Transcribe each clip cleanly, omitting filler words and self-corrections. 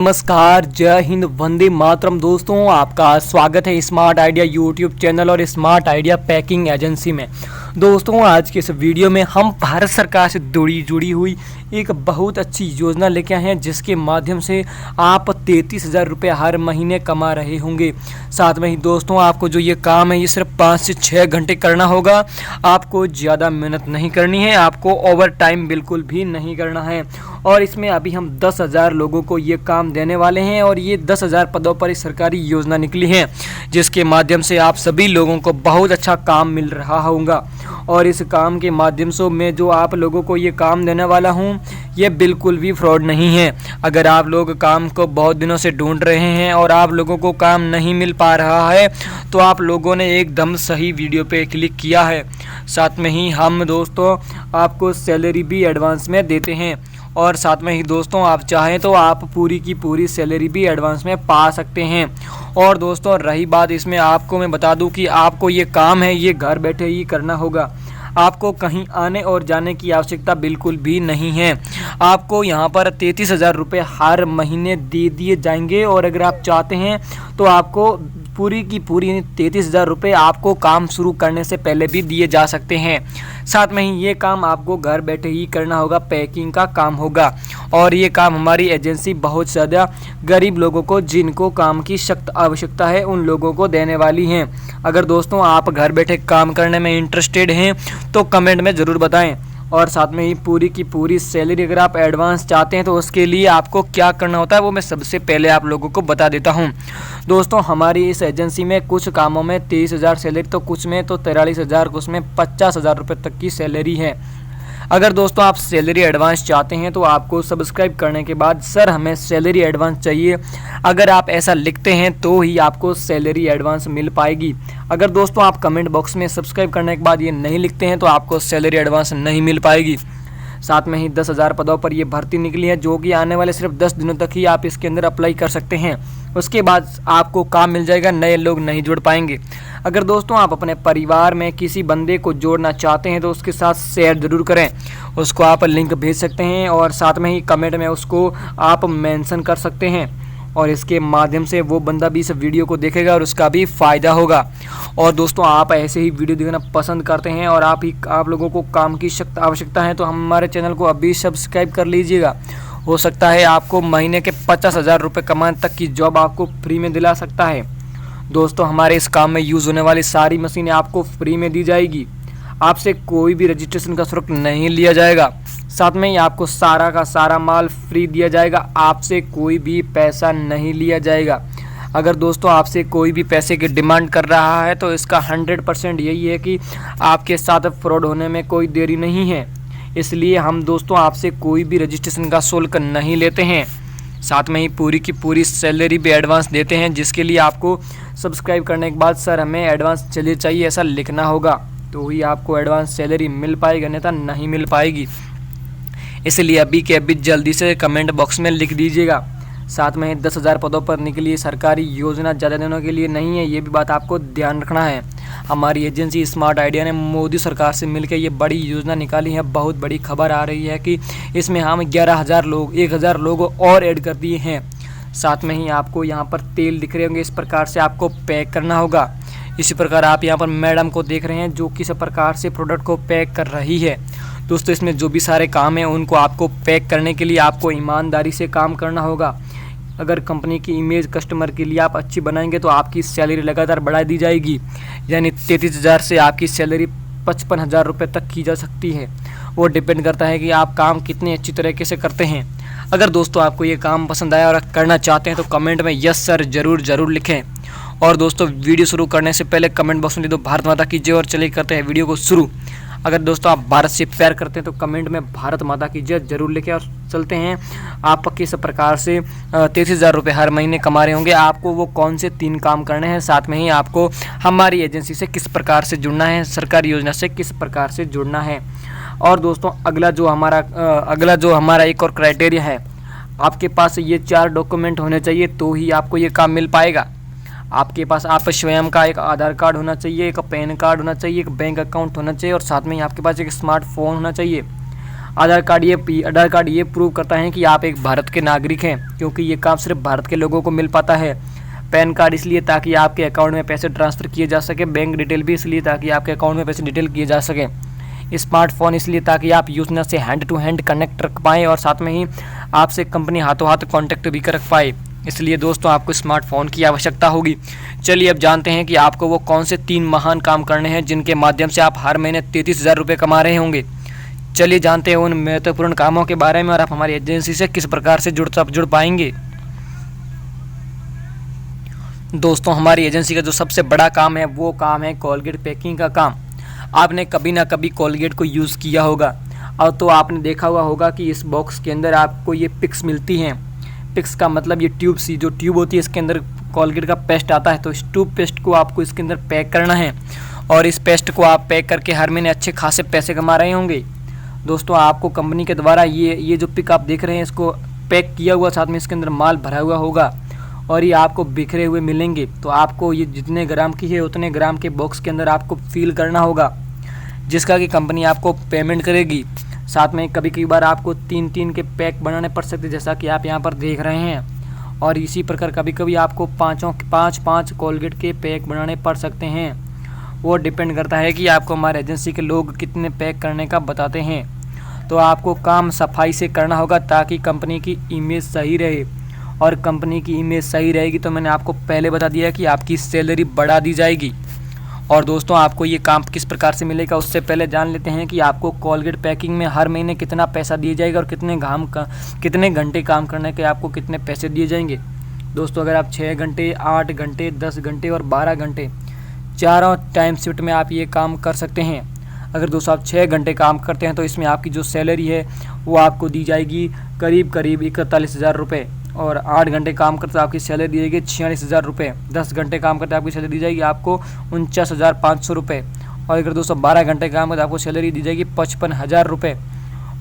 नमस्कार, जय हिंद, वंदे मातरम। दोस्तों, आपका स्वागत है स्मार्ट आइडिया यूट्यूब चैनल और स्मार्ट आइडिया पैकिंग एजेंसी में। दोस्तों, आज के इस वीडियो में हम भारत सरकार से जुड़ी हुई एक बहुत अच्छी योजना लेके आए हैं, जिसके माध्यम से आप 33,000 रुपये हर महीने कमा रहे होंगे। साथ में ही दोस्तों, आपको जो ये काम है ये सिर्फ 5 से 6 घंटे करना होगा। आपको ज़्यादा मेहनत नहीं करनी है, आपको ओवर टाइम बिल्कुल भी नहीं करना है। और इसमें अभी हम 10,000 लोगों को ये काम देने वाले हैं और ये 10,000 पदों पर एक सरकारी योजना निकली है, जिसके माध्यम से आप सभी लोगों को बहुत अच्छा काम मिल रहा होगा। और इस काम के माध्यम से मैं जो आप लोगों को ये काम देने वाला हूँ ये बिल्कुल भी फ्रॉड नहीं है। अगर आप लोग काम को बहुत दिनों से ढूंढ रहे हैं और आप लोगों को काम नहीं मिल पा रहा है तो आप लोगों ने एकदम सही वीडियो पे क्लिक किया है। साथ में ही हम दोस्तों आपको सैलरी भी एडवांस में देते हैं और साथ में ही दोस्तों आप चाहें तो आप पूरी की पूरी सैलरी भी एडवांस में पा सकते हैं। और दोस्तों रही बात इसमें, आपको मैं बता दूं कि आपको ये काम है ये घर बैठे ही करना होगा। आपको कहीं आने और जाने की आवश्यकता बिल्कुल भी नहीं है। आपको यहाँ पर 33,000 रुपये हर महीने दे दिए जाएंगे और अगर आप चाहते हैं तो आपको पूरी की पूरी 33,000 रुपये आपको काम शुरू करने से पहले भी दिए जा सकते हैं। साथ में ही ये काम आपको घर बैठे ही करना होगा, पैकिंग का काम होगा। और ये काम हमारी एजेंसी बहुत ज़्यादा गरीब लोगों को, जिनको काम की सख्त आवश्यकता है, उन लोगों को देने वाली हैं। अगर दोस्तों आप घर बैठे काम करने में इंटरेस्टेड हैं तो कमेंट में ज़रूर बताएं। और साथ में ही पूरी की पूरी सैलरी अगर आप एडवांस चाहते हैं तो उसके लिए आपको क्या करना होता है वो मैं सबसे पहले आप लोगों को बता देता हूं। दोस्तों, हमारी इस एजेंसी में कुछ कामों में 23,000 सैलरी, तो कुछ में तो 43,000, कुछ में 50,000 रुपये तक की सैलरी है। अगर दोस्तों आप सैलरी एडवांस चाहते हैं तो आपको सब्सक्राइब करने के बाद सर हमें सैलरी एडवांस चाहिए, अगर आप ऐसा लिखते हैं तो ही आपको सैलरी एडवांस मिल पाएगी। अगर दोस्तों आप कमेंट बॉक्स में सब्सक्राइब करने के बाद ये नहीं लिखते हैं तो आपको सैलरी एडवांस नहीं मिल पाएगी। साथ में ही 10,000 पदों पर ये भर्ती निकली है, जो कि आने वाले सिर्फ 10 दिनों तक ही आप इसके अंदर अप्लाई कर सकते हैं। उसके बाद आपको काम मिल जाएगा, नए लोग नहीं जुड़ पाएंगे। अगर दोस्तों आप अपने परिवार में किसी बंदे को जोड़ना चाहते हैं तो उसके साथ शेयर ज़रूर करें, उसको आप लिंक भेज सकते हैं और साथ में ही कमेंट में उसको आप मेंशन कर सकते हैं और इसके माध्यम से वो बंदा भी इस वीडियो को देखेगा और उसका भी फ़ायदा होगा। और दोस्तों आप ऐसे ही वीडियो देखना पसंद करते हैं और आप लोगों को काम की सख्त आवश्यकता है तो हमारे चैनल को अभी सब्सक्राइब कर लीजिएगा। हो सकता है आपको महीने के 50,000 रुपये कमाने तक की जॉब आपको फ्री में दिला सकता है। दोस्तों हमारे इस काम में यूज़ होने वाली सारी मशीनें आपको फ्री में दी जाएगी, आपसे कोई भी रजिस्ट्रेशन का शुल्क नहीं लिया जाएगा। साथ में ही आपको सारा का सारा माल फ्री दिया जाएगा, आपसे कोई भी पैसा नहीं लिया जाएगा। अगर दोस्तों आपसे कोई भी पैसे की डिमांड कर रहा है तो इसका 100% यही है कि आपके साथ फ्रॉड होने में कोई देरी नहीं है। इसलिए हम दोस्तों आपसे कोई भी रजिस्ट्रेशन का शुल्क नहीं लेते हैं। साथ में ही पूरी की पूरी सैलरी भी एडवांस देते हैं, जिसके लिए आपको सब्सक्राइब करने के बाद सर हमें एडवांस चलिए चाहिए ऐसा लिखना होगा, तो ही आपको एडवांस सैलरी मिल पाएगी, अन्यथा नहीं मिल पाएगी। इसलिए अभी के अभी जल्दी से कमेंट बॉक्स में लिख दीजिएगा। साथ में 10,000 पदों पर निकली सरकारी योजना ज़्यादा दिनों के लिए नहीं है, ये भी बात आपको ध्यान रखना है। हमारी एजेंसी स्मार्ट आइडिया ने मोदी सरकार से मिलकर ये बड़ी योजना निकाली है। बहुत बड़ी खबर आ रही है कि इसमें हम 11,000 लोग 1,000 लोग और ऐड कर दिए हैं। साथ में ही आपको यहाँ पर तेल दिख रहे होंगे, इस प्रकार से आपको पैक करना होगा। इसी प्रकार आप यहाँ पर मैडम को देख रहे हैं जो किस प्रकार से प्रोडक्ट को पैक कर रही है। दोस्तों इसमें जो भी सारे काम हैं उनको आपको पैक करने के लिए आपको ईमानदारी से काम करना होगा। अगर कंपनी की इमेज कस्टमर के लिए आप अच्छी बनाएंगे तो आपकी सैलरी लगातार बढ़ा दी जाएगी, यानी 33,000 से आपकी सैलरी 55,000 रुपये तक की जा सकती है। वो डिपेंड करता है कि आप काम कितनी अच्छी तरीके से करते हैं। अगर दोस्तों आपको ये काम पसंद आया और करना चाहते हैं तो कमेंट में यस सर ज़रूर लिखें। और दोस्तों वीडियो शुरू करने से पहले कमेंट बॉक्स में लिख दो भारत माता की जय और चलिए करते हैं वीडियो को शुरू। अगर दोस्तों आप भारत से प्यार करते हैं तो कमेंट में भारत माता की जय जरूर लिखें और चलते हैं आप किस प्रकार से 33,000 रुपये हर महीने कमा रहे होंगे, आपको वो कौन से 3 काम करने हैं। साथ में ही आपको हमारी एजेंसी से किस प्रकार से जुड़ना है, सरकारी योजना से किस प्रकार से जुड़ना है। और दोस्तों अगला जो हमारा एक और क्राइटेरिया है, आपके पास ये 4 डॉक्यूमेंट होने चाहिए तो ही आपको ये काम मिल पाएगा। आपके पास आप स्वयं का एक आधार कार्ड होना चाहिए, एक पैन कार्ड होना चाहिए, एक बैंक अकाउंट होना चाहिए और साथ में ही आपके पास एक स्मार्टफोन होना चाहिए। आधार कार्ड ये प्रूव करता है कि आप एक भारत के नागरिक हैं, क्योंकि ये काम सिर्फ भारत के लोगों को मिल पाता है। पैन कार्ड इसलिए ताकि आपके अकाउंट में पैसे ट्रांसफ़र किए जा सके। बैंक डिटेल भी इसलिए ताकि आपके अकाउंट में पैसे डिटेल किए जा सके। स्मार्टफोन इसलिए ताकि आप यूजर से हैंड टू हैंड कनेक्ट रख पाएँ और साथ में ही आपसे कंपनी हाथों हाथ कॉन्टैक्ट भी कर रख पाए। इसलिए दोस्तों आपको स्मार्टफोन की आवश्यकता होगी। चलिए अब जानते हैं कि आपको वो कौन से 3 महान काम करने हैं जिनके माध्यम से आप हर महीने 33,000 रुपये कमा रहे होंगे। चलिए जानते हैं उन महत्वपूर्ण कामों के बारे में और आप हमारी एजेंसी से किस प्रकार से जुड़ पाएंगे। दोस्तों हमारी एजेंसी का जो सबसे बड़ा काम है वो काम है कोलगेट पैकिंग का काम। आपने कभी ना कभी कोलगेट को यूज़ किया होगा और तो आपने देखा हुआ होगा कि इस बॉक्स के अंदर आपको ये पिक्स मिलती हैं। पिक्स का मतलब ये ट्यूब सी जो ट्यूब होती है इसके अंदर कोलगेट का पेस्ट आता है। तो इस ट्यूब पेस्ट को आपको इसके अंदर पैक करना है और इस पेस्ट को आप पैक करके हर महीने अच्छे खासे पैसे कमा रहे होंगे। दोस्तों आपको कंपनी के द्वारा ये जो पिक आप देख रहे हैं इसको पैक किया हुआ, साथ में इसके अंदर माल भरा हुआ होगा और ये आपको बिखरे हुए मिलेंगे। तो आपको ये जितने ग्राम की है उतने ग्राम के बॉक्स के अंदर आपको फिल करना होगा, जिसका कि कंपनी आपको पेमेंट करेगी। साथ में कभी कभी बार आपको 3-3 के पैक बनाने पड़ सकते हैं, जैसा कि आप यहाँ पर देख रहे हैं। और इसी प्रकार कभी कभी आपको 5 कोलगेट के पैक बनाने पड़ सकते हैं। वो डिपेंड करता है कि आपको हमारे एजेंसी के लोग कितने पैक करने का बताते हैं। तो आपको काम सफाई से करना होगा ताकि कंपनी की इमेज सही रहे, और कंपनी की इमेज सही रहेगी तो मैंने आपको पहले बता दिया कि आपकी सैलरी बढ़ा दी जाएगी। और दोस्तों आपको ये काम किस प्रकार से मिलेगा उससे पहले जान लेते हैं कि आपको कोलगेट पैकिंग में हर महीने कितना पैसा दिया जाएगा और कितने घंटे काम करने के आपको कितने पैसे दिए जाएंगे। दोस्तों अगर आप 6 घंटे, 8 घंटे, 10 घंटे और 12 घंटे चारों टाइम शिफ्ट में आप ये काम कर सकते हैं। अगर दोस्तों आप 6 घंटे काम करते हैं तो इसमें आपकी जो सैलरी है वो आपको दी जाएगी करीब 41,000 रुपये। और 8 घंटे काम करते आपकी सैलरी दी जाएगी 46,000 रुपये। 10 घंटे काम करते आपकी सैलरी दी जाएगी आपको 49,500 रुपये। और अगर दोस्तों 12 घंटे काम करते आपको सैलरी दी जाएगी 55,000 रुपये।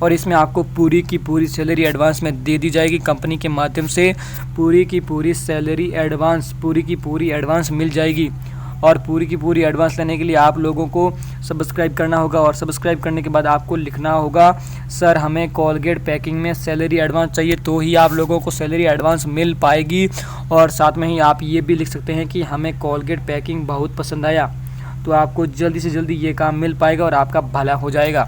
और इसमें आपको पूरी की पूरी सैलरी एडवांस में दे दी जाएगी कंपनी के माध्यम से। पूरी की पूरी सैलरी एडवांस, पूरी की पूरी एडवांस मिल जाएगी। और पूरी की पूरी एडवांस लेने के लिए आप लोगों को सब्सक्राइब करना होगा और सब्सक्राइब करने के बाद आपको लिखना होगा सर हमें कोलगेट पैकिंग में सैलरी एडवांस चाहिए, तो ही आप लोगों को सैलरी एडवांस मिल पाएगी। और साथ में ही आप ये भी लिख सकते हैं कि हमें कोलगेट पैकिंग बहुत पसंद आया, तो आपको जल्दी से जल्दी ये काम मिल पाएगा और आपका भला हो जाएगा।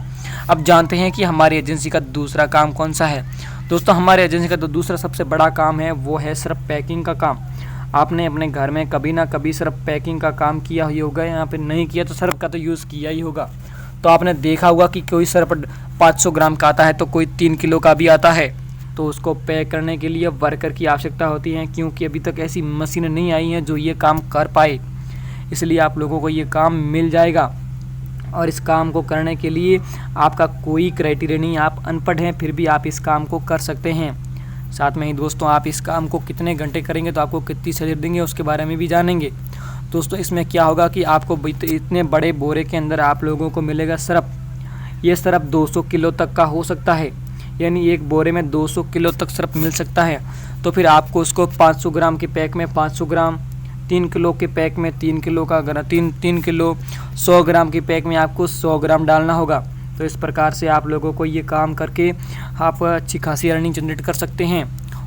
अब जानते हैं कि हमारी एजेंसी का दूसरा काम कौन सा है। दोस्तों हमारे एजेंसी का जो दूसरा सबसे बड़ा काम है वो है सिर्फ पैकिंग का काम। आपने अपने घर में कभी ना कभी सिर्फ पैकिंग का काम किया ही होगा, यहाँ पे नहीं किया तो सर्फ का तो यूज़ किया ही होगा। तो आपने देखा होगा कि कोई सर्फ 500 ग्राम का आता है तो कोई 3 किलो का भी आता है। तो उसको पैक करने के लिए वर्कर की आवश्यकता होती है, क्योंकि अभी तक ऐसी मशीन नहीं आई है जो ये काम कर पाए। इसलिए आप लोगों को ये काम मिल जाएगा। और इस काम को करने के लिए आपका कोई क्राइटेरिया नहीं, आप अनपढ़ हैं फिर भी आप इस काम को कर सकते हैं। साथ में ही दोस्तों आप इस काम को कितने घंटे करेंगे तो आपको कितनी सैलरी देंगे उसके बारे में भी जानेंगे। दोस्तों इसमें क्या होगा कि आपको इतने बड़े बोरे के अंदर आप लोगों को मिलेगा सिर्फ ये सिर्फ 200 किलो तक का हो सकता है, यानी एक बोरे में 200 किलो तक सिर्फ मिल सकता है। तो फिर आपको उसको 500 ग्राम के पैक में 500 ग्राम, 3 किलो के पैक में 3 किलो का 3 किलो, 100 ग्राम के पैक में आपको 100 ग्राम डालना होगा। तो इस प्रकार से आप लोगों को ये काम करके आप अच्छी खासी अर्निंग जनरेट कर सकते हैं।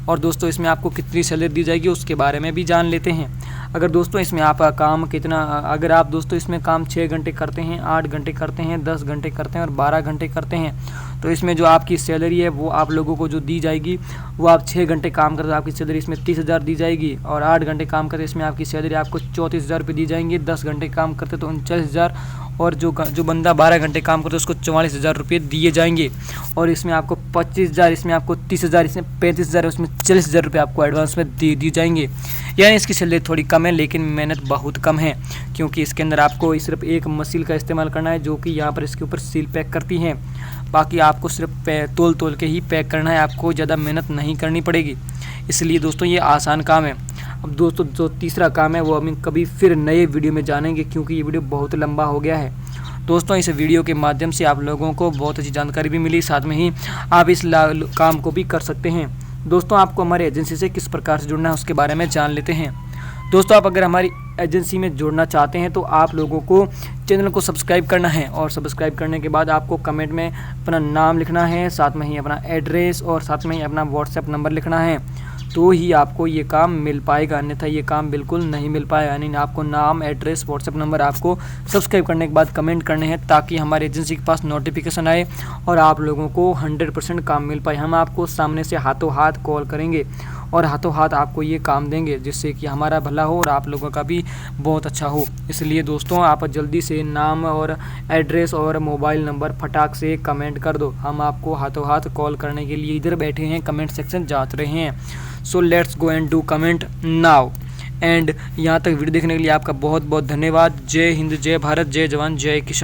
और दोस्तों इसमें आपको कितनी सैलरी दी जाएगी उसके बारे में भी जान लेते हैं। अगर दोस्तों इसमें आप काम कितना, अगर आप दोस्तों इसमें काम 6 घंटे करते हैं, 8 घंटे करते हैं, 10 घंटे करते हैं और 12 घंटे करते हैं, तो इसमें जो आपकी सैलरी है वो आप लोगों को जो दी जाएगी वो आप 6 घंटे काम करते आपकी सैलरी इसमें 30,000 दी जाएगी। और 8 घंटे काम करते इसमें आपकी सैलरी आपको 34,000 रुपये दी जाएंगी। 10 घंटे काम करते तो 39,000, और जो बंदा 12 घंटे काम करता है उसको 44,000 रुपये दिए जाएंगे। और इसमें आपको 25,000, इसमें आपको 30,000, इसमें 35,000, उसमें 40,000 रुपये आपको एडवांस में दे दी जाएंगे। यानी इसकी सैलरी थोड़ी कम है लेकिन मेहनत बहुत कम है, क्योंकि इसके अंदर आपको सिर्फ एक मशीन का इस्तेमाल करना है जो कि यहाँ पर इसके ऊपर सील पैक करती हैं। बाकी आपको सिर्फ तोल के ही पैक करना है, आपको ज़्यादा मेहनत नहीं करनी पड़ेगी। इसलिए दोस्तों ये आसान काम है। अब दोस्तों जो तीसरा काम है वो हम कभी फिर नए वीडियो में जानेंगे, क्योंकि ये वीडियो बहुत लंबा हो गया है। दोस्तों इस वीडियो के माध्यम से आप लोगों को बहुत अच्छी जानकारी भी मिली, साथ में ही आप इस काम को भी कर सकते हैं। दोस्तों आपको हमारी एजेंसी से किस प्रकार से जुड़ना है उसके बारे में जान लेते हैं। दोस्तों आप अगर हमारी एजेंसी में जुड़ना चाहते हैं तो आप लोगों को चैनल को सब्सक्राइब करना है, और सब्सक्राइब करने के बाद आपको कमेंट में अपना नाम लिखना है, साथ में ही अपना एड्रेस और साथ में ही अपना व्हाट्सएप नंबर लिखना है, तो ही आपको ये काम मिल पाएगा, अन्यथा ये काम बिल्कुल नहीं मिल पाएगा। यानी आपको नाम, एड्रेस, व्हाट्सएप नंबर आपको सब्सक्राइब करने के बाद कमेंट करने हैं, ताकि हमारी एजेंसी के पास नोटिफिकेशन आए और आप लोगों को 100% काम मिल पाए। हम आपको सामने से हाथों हाथ कॉल करेंगे और हाथों हाथ आपको ये काम देंगे, जिससे कि हमारा भला हो और आप लोगों का भी बहुत अच्छा हो। इसलिए दोस्तों आप जल्दी से नाम और एड्रेस और मोबाइल नंबर फटाक से कमेंट कर दो। हम आपको हाथों हाथ कॉल करने के लिए इधर बैठे हैं, कमेंट सेक्शन जांच रहे हैं। So let's go and do comment now. And यहाँ तक वीडियो देखने के लिए आपका बहुत बहुत धन्यवाद। जय हिंद, जय भारत, जय जवान, जय किसान।